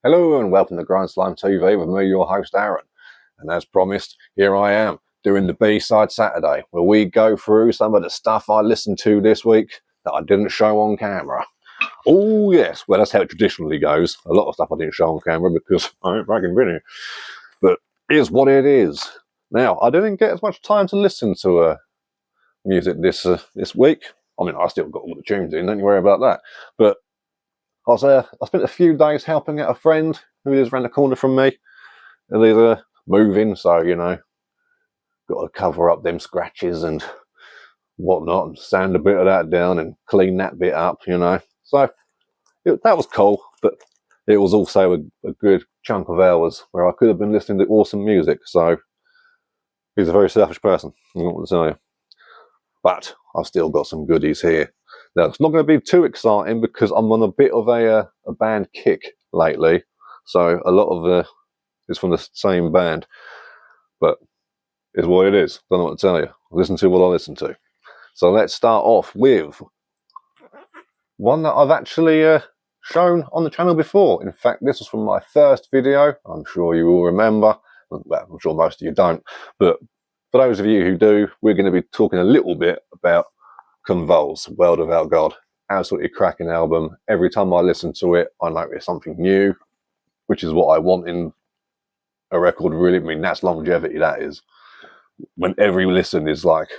Hello and welcome to GrindslimeTV with me, your host Aaron. And as promised, here I am doing the B-side Saturday, where we go through some of the stuff I listened to this week that I didn't show on camera. Oh yes, well that's how it traditionally goes. A lot of stuff I didn't show on camera because I ain't fucking been here. But here's what it is. Now, I didn't get as much time to listen to music this week. I mean, I still got all the tunes in, don't you worry about that. But I spent a few days helping out a friend who lives around the corner from me. And he's moving, so, you know, got to cover up them scratches and whatnot and sand a bit of that down and clean that bit up, you know. So that was cool, but it was also a good chunk of hours where I could have been listening to awesome music. So he's a very selfish person, I don't want to tell you. But I've still got some goodies here. Now, it's not going to be too exciting because I'm on a bit of a band kick lately. So a lot of it's from the same band. But it's what it is. Don't know what to tell you. Listen to what I listen to. So let's start off with one that I've actually shown on the channel before. In fact, this was from my first video. I'm sure you will remember. Well, I'm sure most of you don't. But for those of you who do, we're going to be talking a little bit about Convulse, World Without God. Absolutely cracking album. Every time I listen to it, I notice something new, which is what I want in a record, really. I mean, that's longevity, that is. When every listen is like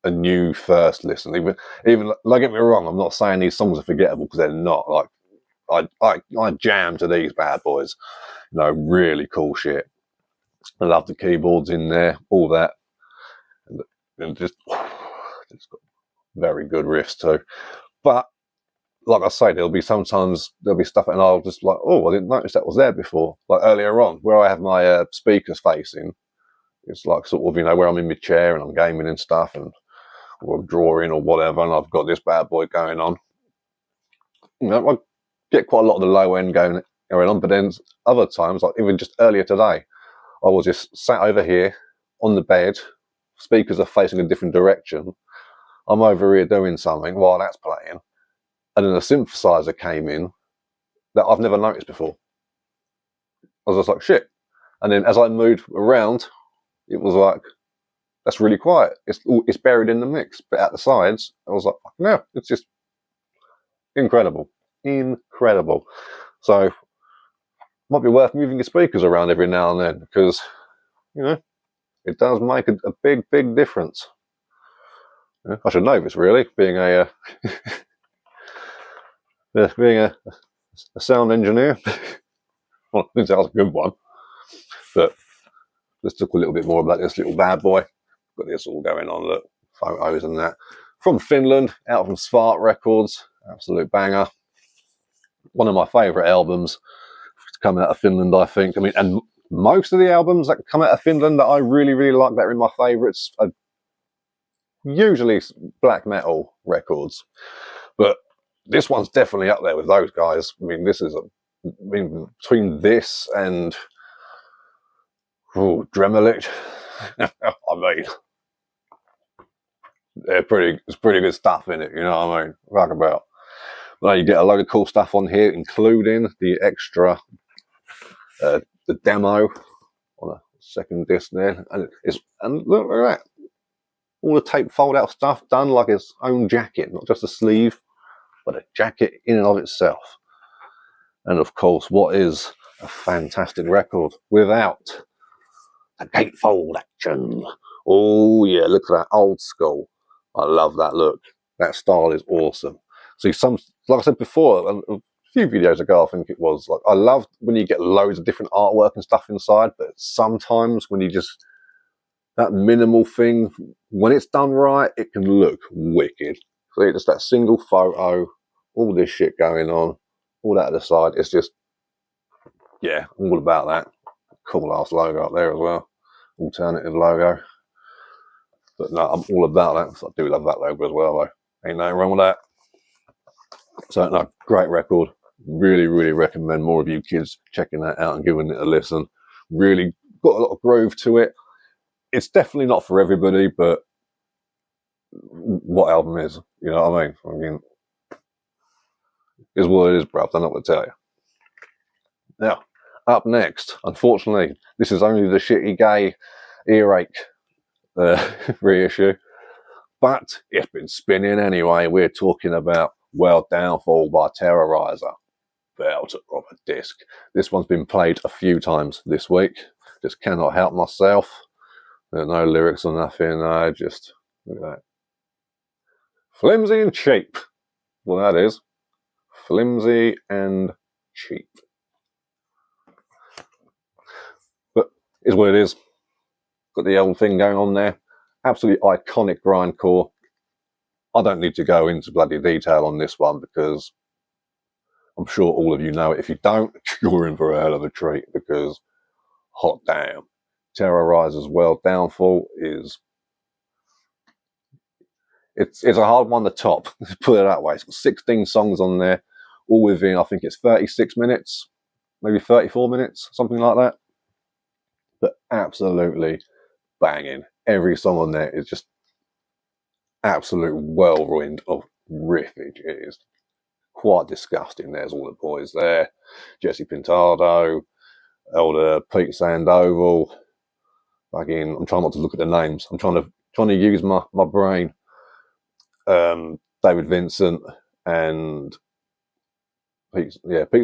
a new first listen. Even don't get me wrong, I'm not saying these songs are forgettable because they're not. Like I jam to these bad boys. You know, really cool shit. I love the keyboards in there, all that. And just it's got very good riffs too. But like I say, there'll be stuff and I'll just like, oh, I didn't notice that was there before. Like earlier on, where I have my speakers facing, it's like sort of, you know, where I'm in my chair and I'm gaming and stuff, and or I'm drawing or whatever, and I've got this bad boy going on. You know, I get quite a lot of the low end going on, but then other times, like even just earlier today, I was just sat over here on the bed, speakers are facing a different direction. I'm over here doing something while that's playing, and then a synthesizer came in that I've never noticed before. I was just like, shit. And then as I moved around, it was like, that's really quiet. It's buried in the mix, but at the sides, I was like, no, it's just incredible. Incredible. So, might be worth moving your speakers around every now and then because, you know, it does make a big, big difference. Yeah, I should know this, really, being a sound engineer. Well, I think that was a good one. But let's talk a little bit more about this little bad boy. Got this all going on, look, photos and that. From Finland, out from Svart Records, absolute banger. One of my favourite albums to come out of Finland, I think. I mean, and most of the albums that come out of Finland that I really, really like, that are in my favourites, are usually black metal records. But this one's definitely up there with those guys. I mean, between this and Dremelich, I mean, it's pretty good stuff in it, you know what I mean? Talk about. Well, you get a load of cool stuff on here, including the extra, the demo on a second disc there, and look at that, all the tape fold-out stuff done like its own jacket, not just a sleeve, but a jacket in and of itself. And of course, what is a fantastic record without a gatefold action? Oh yeah, look at that, old school. I love that look. That style is awesome. See, like I said before, a few videos ago, I think it was, like, I love when you get loads of different artwork and stuff inside, but sometimes when you just, that minimal thing, when it's done right, it can look wicked. See, just that single photo, all this shit going on, all that at the side, it's just, yeah, all about that. Cool ass logo up there as well. Alternative logo. But no, I'm all about that. I do love that logo as well, though. Ain't nothing wrong with that. So, no, great record. Really, really recommend more of you kids checking that out and giving it a listen. Really got a lot of groove to it. It's definitely not for everybody, but what album is? You know what I mean? Is what it is, bruv. I don't know what to tell you. Now, up next, unfortunately, this is only the Shitty Gay earache reissue, but it's been spinning anyway. We're talking about World Downfall by Terrorizer. Belter of a disc. This one's been played a few times this week. Just cannot help myself. There are no lyrics or nothing. I just look at that. Flimsy and cheap. Well, that is flimsy and cheap. But it's what it is. Got the old thing going on there. Absolutely iconic grindcore. I don't need to go into bloody detail on this one because I'm sure all of you know it. If you don't, you're in for a hell of a treat because hot damn. Terrorizer's World Downfall is it's a hard one to top. Put it that way. It's got 16 songs on there, all within I think it's 36 minutes, maybe 34 minutes, something like that. But absolutely banging. Every song on there is just absolute whirlwind of riffage. It is quite disgusting. There's all the boys there. Jesse Pintado, Elder Pete Sandoval. Again, I'm trying not to look at the names. I'm trying to use my brain. David Vincent and Pete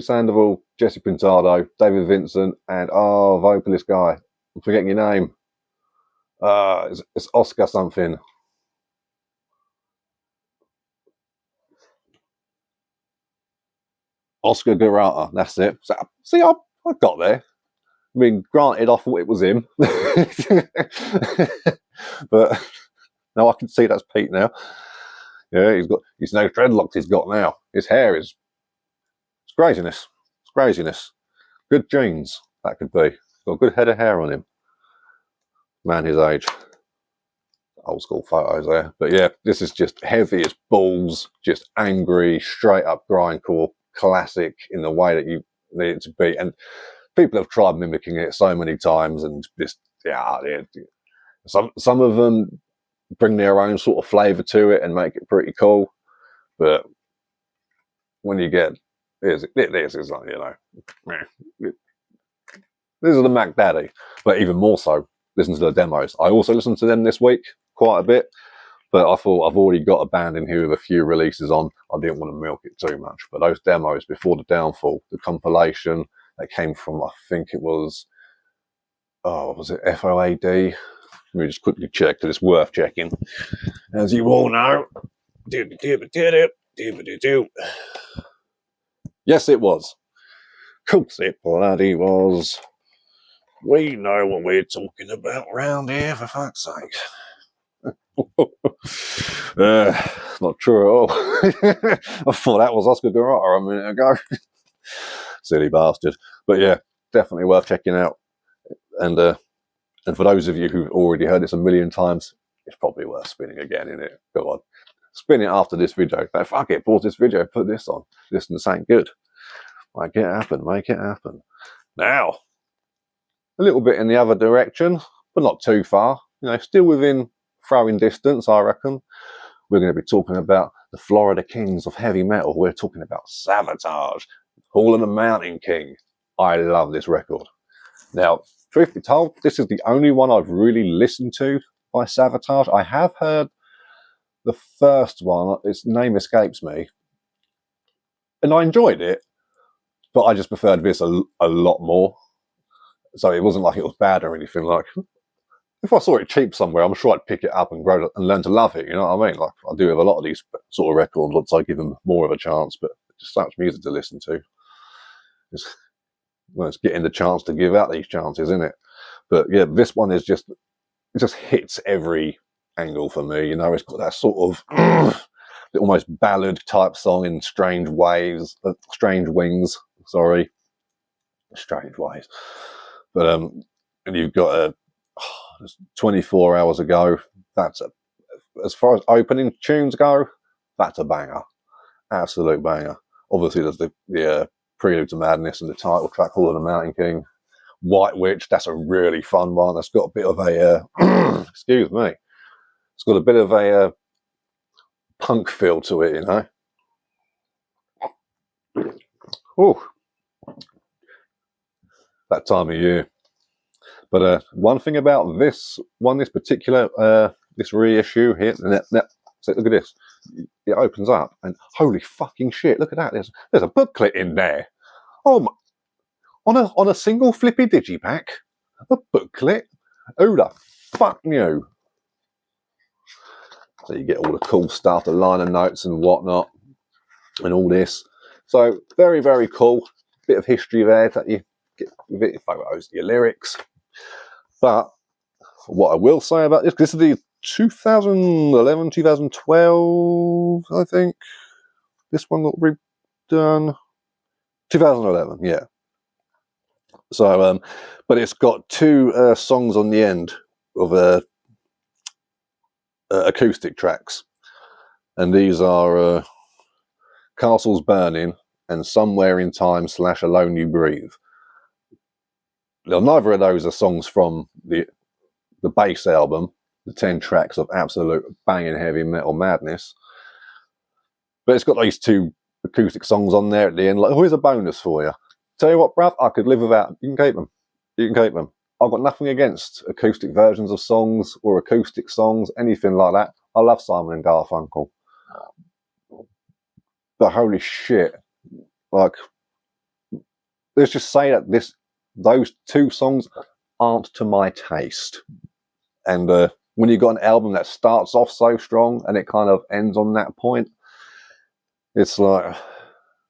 Sandoval, Jesse Pintado, David Vincent, and vocalist guy. I'm forgetting your name. It's Oscar something. Oscar Garata, that's it. So, see, I got there. I mean, granted, I thought it was him, but now I can see that's Pete now. Yeah, he's no dreadlocks he's got now. His hair is it's craziness. It's craziness. Good genes, that could be. Got a good head of hair on him. Man his age. Old school photos there. But yeah, this is just heavy as balls, just angry, straight up grindcore, classic in the way that you need it to be. And people have tried mimicking it so many times, and just some of them bring their own sort of flavour to it and make it pretty cool. But when you get this is like, this is the Mac Daddy. But even more so, listen to the demos. I also listened to them this week quite a bit, but I thought I've already got a band in here with a few releases on. I didn't want to milk it too much. But those demos before the Downfall, the compilation that came from, I think it was, was it FOAD? Let me just quickly check because it's worth checking. As you all know, yes, it was. Of course it bloody was. We know what we're talking about round here, for fuck's sake. Not true at all. I thought that was Oscar Garata a minute ago. Silly bastard. But yeah, definitely worth checking out. And for those of you who've already heard this a million times, it's probably worth spinning again, isn't it? Go on. Spin it after this video. Like, fuck it, pause this video, put this on. Listen to something good. Make it happen. Now, a little bit in the other direction, but not too far. Still within throwing distance, I reckon. We're going to be talking about the Florida Kings of heavy metal. We're talking about Savatage, Hall of the Mountain King. I love this record. Now, truth be told, this is the only one I've really listened to by Savatage. I have heard the first one, its name escapes me, and I enjoyed it, but I just preferred this a lot more. So it wasn't like it was bad or anything. Like, if I saw it cheap somewhere, I'm sure I'd pick it up and grow and learn to love it. You know what I mean? Like I do with a lot of these sort of records. Once I give them more of a chance, but just so much music to listen to. It's getting the chance to give out these chances, isn't it? But yeah, this one is it just hits every angle for me. It's got that sort of almost ballad type song in strange wings. But and you've got 24 hours ago. That's as far as opening tunes go, that's a banger, absolute banger. Obviously, there's the Prelude to Madness and the title track, Hall of the Mountain King. White Witch, that's a really fun one. That's got a bit of a excuse me. It's got a bit of a punk feel to it, Oh, that time of year. But one thing about this particular this reissue here, so look at this. It opens up, and holy fucking shit! Look at that. There's a booklet in there. Oh my! On a single flippy digipack, a booklet. Who the fuck knew? So you get all the cool stuff, the liner notes and whatnot, and all this. So very, very cool. Bit of history there that you get with it, photos, your lyrics. But what I will say about this is the 2011, 2012, I think. This one got redone. 2011, yeah. So, but it's got two songs on the end of acoustic tracks, and these are Castles Burning and Somewhere in Time / Alone You Breathe. Now, neither of those are songs from the base album, the 10 tracks of absolute banging heavy metal madness, but it's got these two acoustic songs on there at the end. Like, here's a bonus for you. Tell you what, bruv, I could live without. You can keep them. You can keep them. I've got nothing against acoustic versions of songs or acoustic songs, anything like that. I love Simon and Garfunkel. But holy shit, like, let's just say that those two songs aren't to my taste. And when you've got an album that starts off so strong and it kind of ends on that point, it's like,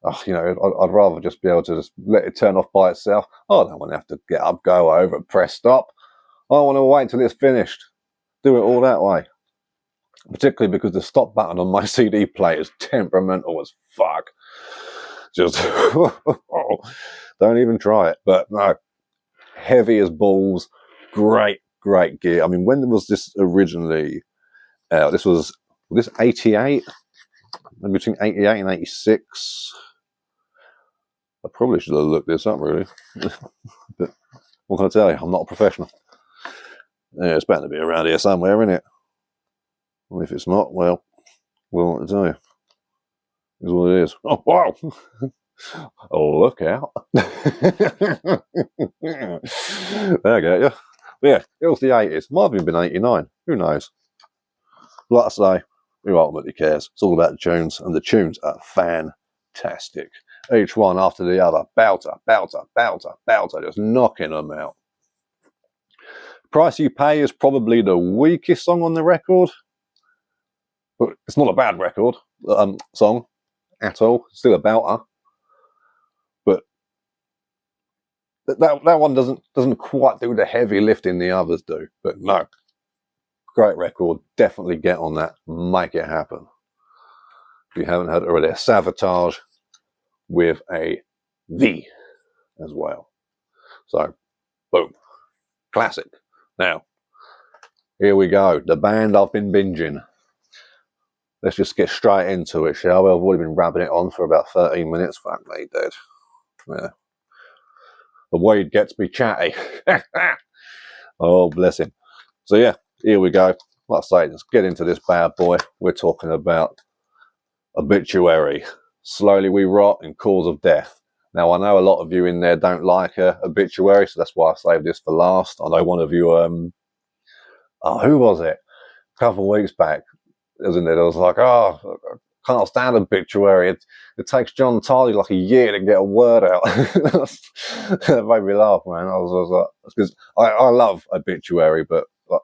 oh, you know, I'd rather just be able to just let it turn off by itself. I don't want to have to get up, go over, press stop. I want to wait until it's finished. Do it all that way. Particularly because the stop button on my CD player is temperamental as fuck. Just don't even try it. But no, heavy as balls. Great gear. I mean, when was this originally out? This was 88? Maybe between 88 and 86. I probably should have looked this up, really. But what can I tell you? I'm not a professional. Yeah, it's bound to be around here somewhere, isn't it? Well, if it's not, well, what to tell you? Is what it is. Oh, wow! Oh, look out. There I get you. But yeah, it was the 80s. Might have even been 89. Who knows? Like I say, who ultimately cares? It's all about the tunes, and the tunes are fantastic. Each one after the other. Belter, just knocking them out. Price You Pay is probably the weakest song on the record. But it's not a bad record, song at all. It's still a belter. But that one doesn't quite do the heavy lifting the others do. But no, great record. Definitely get on that. Make it happen. If you haven't heard it already, a Savatage with a V as well. So, boom. Classic. Now, here we go. The band I've been binging. Let's just get straight into it, shall we? I've already been rabbing it on for about 13 minutes. Fuck me, dude. Yeah. The weed gets me chatty. Oh, bless him. So yeah, here we go. Like I say, let's get into this bad boy. We're talking about Obituary, Slowly We Rot, and Cause of Death. Now, I know a lot of you in there don't like Obituary, so that's why I saved this for last. I know one of you, who was it? A couple of weeks back, isn't it? I was like, oh, I can't stand Obituary. It takes John Tardy like a year to get a word out. That made me laugh, man. I was like, because I love Obituary, but like,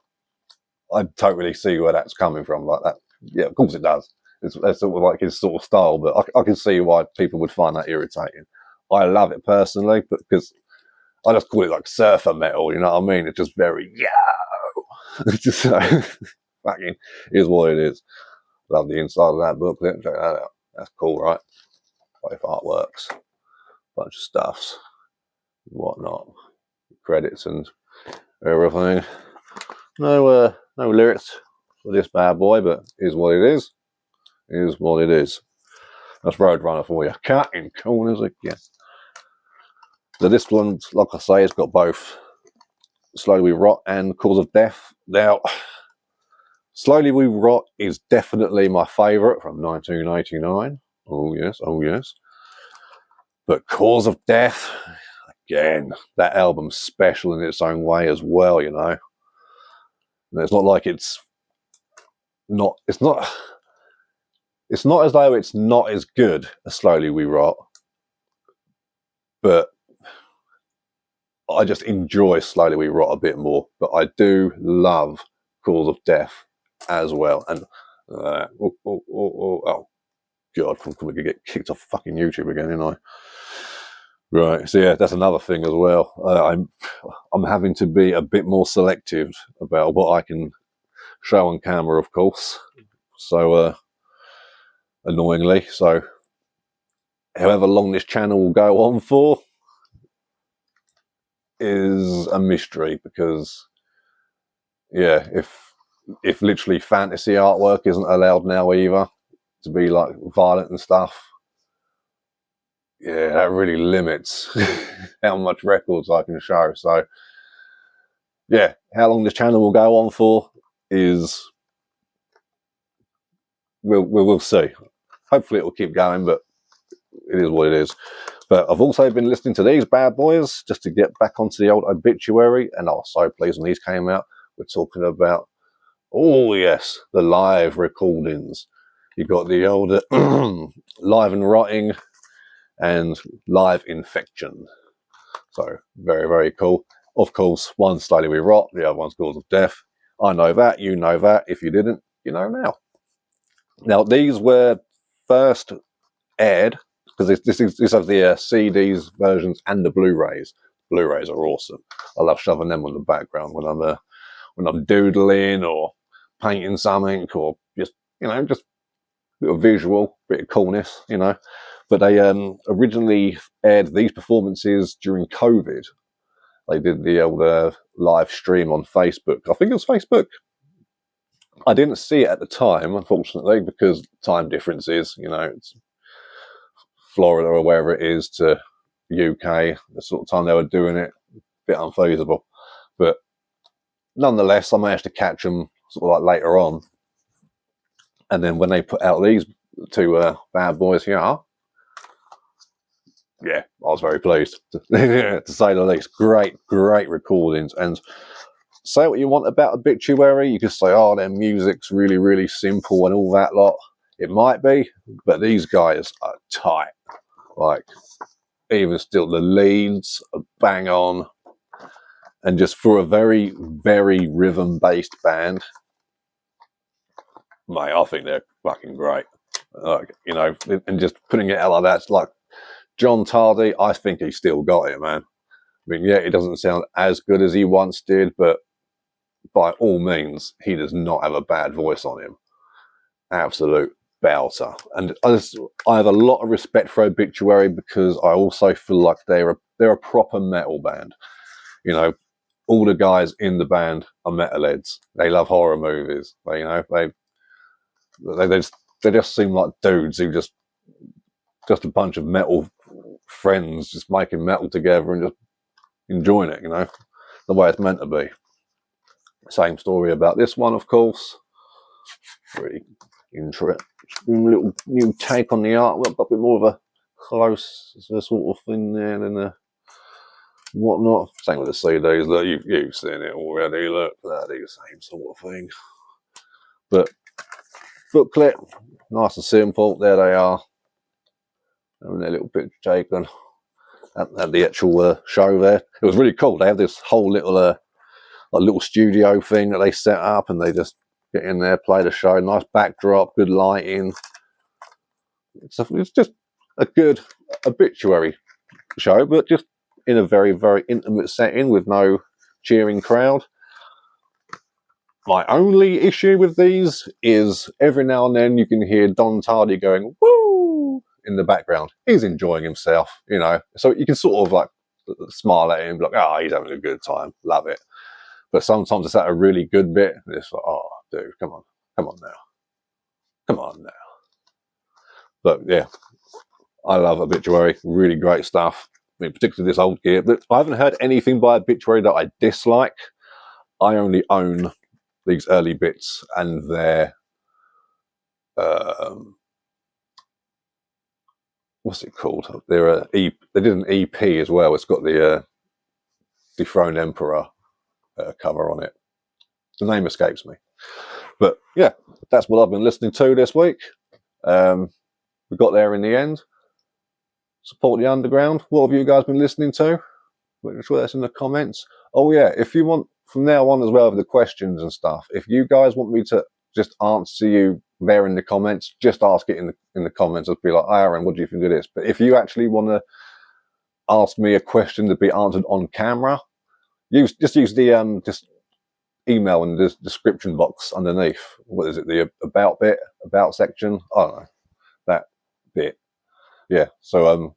I totally see where that's coming from. Like that, yeah, of course it does. That's sort of like his sort of style, but I can see why people would find that irritating. I love it personally, but because I just call it like surfer metal, you know what I mean? It's just very it's just fucking is what it is. Love the inside of that booklet. Check that out. That's cool, right? Both artworks, bunch of stuffs, whatnot, credits and everything. No lyrics for this bad boy, but is what it is. Is what it is. That's Roadrunner for you. Cutting corners again. So this one, like I say, it's got both Slowly We Rot and Cause of Death. Now, Slowly We Rot is definitely my favourite from 1989. Oh yes, oh yes. But Cause of Death, again, that album's special in its own way as well, you know. And it's not like it's not as though it's not as good as Slowly We Rot, but I just enjoy Slowly We Rot a bit more. But I do love Cause of Death as well. And oh God, I'm going to get kicked off fucking YouTube again, ain't I? Right, so yeah, that's another thing as well. I'm having to be a bit more selective about what I can show on camera, of course. So annoyingly, so however long this channel will go on for is a mystery, because yeah, if literally fantasy artwork isn't allowed now either, to be like violent and stuff, yeah, that really limits how much records I can show. So yeah, how long this channel will go on for is we'll see. Hopefully it will keep going, but it is what it is. But I've also been listening to these bad boys just to get back onto the old Obituary, and I was so pleased when these came out. We're talking about, oh yes, the live recordings. You've got the old Live and Rotting and Live Infection. So very, very cool. Of course, one's Slowly We Rot, the other one's Cause of Death. I know that, you know that. If you didn't, you know now. Now, these were first aired, because this has the CDs versions and the Blu-rays. Blu-rays are awesome. I love shoving them on the background when I'm doodling or painting something, or just, you know, just a bit of visual, bit of coolness, you know. But they originally aired these performances during COVID. They did the old live stream on Facebook. I think it was Facebook. I didn't see it at the time, unfortunately, because time differences, you know, it's Florida or wherever it is to UK, the sort of time they were doing it, a bit unfeasible. But nonetheless, I managed to catch them sort of like later on. And then when they put out these two bad boys here, yeah, I was very pleased, to say the least. Great recordings. And say what you want about Obituary. You could say, oh, their music's really, really simple and all that lot. It might be, but these guys are tight. Like, even still, the leads are bang on. And just for a very, very rhythm-based band, mate, I think they're fucking great. Like, you know, and just putting it out like that, it's like John Tardy, I think he's still got it, man. I mean, yeah, he doesn't sound as good as he once did, but by all means, he does not have a bad voice on him. Absolute belter. And I have a lot of respect for Obituary, because I also feel like they're a proper metal band. You know, all the guys in the band are metalheads. They love horror movies. They, you know, they just seem like dudes who just a bunch of metal friends just making metal together and just enjoying it, you know, the way it's meant to be. Same story about this one, of course. Really interesting little new take on the artwork, but a bit more of a close sort of thing there than whatnot. Same with the CDs. Look, you've seen it already. Look, bloody same sort of thing. But booklet, nice and simple. There they are. Having their little picture taken at the actual show there. It was really cool. They have this whole little studio thing that they set up, and they just get in there, play the show. Nice backdrop, good lighting. It's just a good Obituary show, but just in a very, very intimate setting with no cheering crowd. My only issue with these is every now and then you can hear Don Tardy going, woo, in the background. He's enjoying himself, you know. So you can sort of like smile at him and be like, oh, he's having a good time. Love it. But sometimes it's at a really good bit, and it's like, oh, dude, come on now. But yeah, I love Obituary. Really great stuff. I mean, particularly this old gear. But I haven't heard anything by Obituary that I dislike. I only own these early bits and their what's it called? They did an EP as well. It's got the Dethroned Emperor cover on it. The name escapes me. But yeah, that's what I've been listening to this week. We got there in the end. Support the underground. What have you guys been listening to? I'm sure that's in the comments. Oh yeah, if you want from now on as well with the questions and stuff, if you guys want me to just answer you there in the comments, just ask it in the comments. Just be like, Aaron, what do you think of this? But if you actually want to ask me a question to be answered on camera, just use the just email in the description box underneath. What is it? The about section? I don't know. That bit. Yeah. So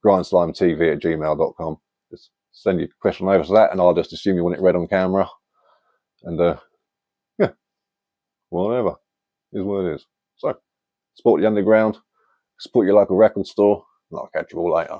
GrindslimeTV@gmail.com. Just send your question over to that, and I'll just assume you want it read on camera. And yeah, whatever is what it is. So support the underground, support your local record store, and I'll catch you all later.